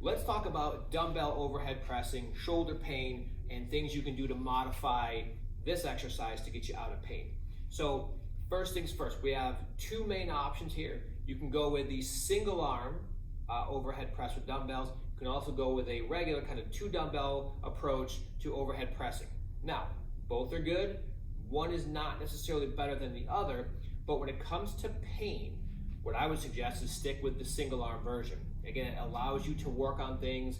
let's talk about dumbbell overhead pressing, shoulder pain, and things you can do to modify this exercise to get you out of pain. So first things first, we have two main options here. You can go with the single arm overhead press with dumbbells. You can also go with a regular kind of 2 dumbbell approach to overhead pressing. Now, both are good. One is not necessarily better than the other, but when it comes to pain, what I would suggest is stick with the single arm version. Again, it allows you to work on things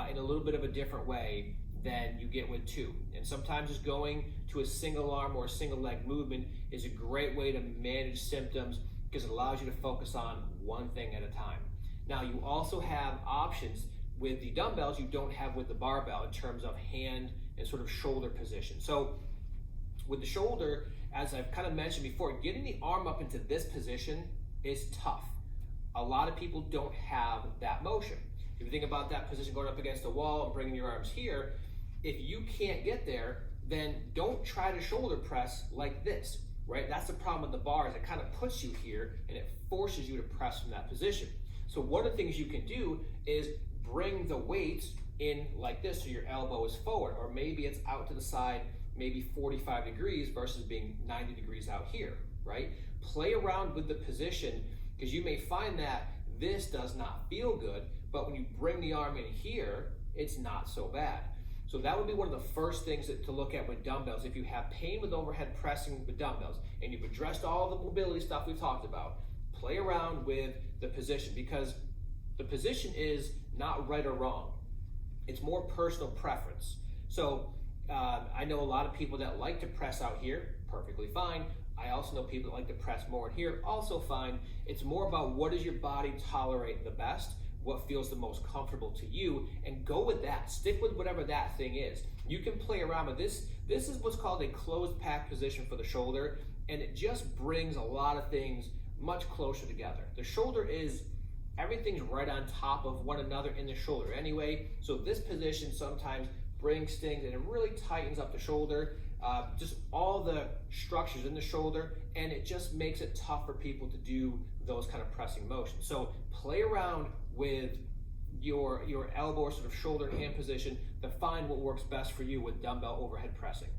in a little bit of a different way than you get with 2. And sometimes just going to a single arm or a single leg movement is a great way to manage symptoms because it allows you to focus on one thing at a time. Now, you also have options with the dumbbells you don't have with the barbell in terms of hand and sort of shoulder position. So with the shoulder, as I've kind of mentioned before, getting the arm up into this position is tough. A lot of people don't have that motion. If you think about that position going up against the wall and bringing your arms here, if you can't get there, then don't try to shoulder press like this, right? That's the problem with the bars. It kind of puts you here and it forces you to press from that position. So one of the things you can do is bring the weights in like this so your elbow is forward, or maybe it's out to the side, maybe 45 degrees versus being 90 degrees out here, right? Play around with the position because you may find that this does not feel good, but when you bring the arm in here, it's not so bad. So that would be one of the first things to look at with dumbbells. If you have pain with overhead pressing with dumbbells and you've addressed all the mobility stuff we've talked about, play around with the position because the position is not right or wrong. It's more personal preference. So I know a lot of people that like to press out here, perfectly fine. I also know people that like to press more in here, also fine. It's more about what does your body tolerate the best, what feels the most comfortable to you, and go with that. Stick with whatever that thing is. You can play around with this. This is what's called a closed pack position for the shoulder, and it just brings a lot of things much closer together. The shoulder is, everything's right on top of one another in the shoulder anyway, so this position sometimes brings things and it really tightens up the shoulder, just all the structures in the shoulder, and it just makes it tough for people to do those kind of pressing motions. So play around with your elbow or sort of shoulder and hand position to find what works best for you with dumbbell overhead pressing.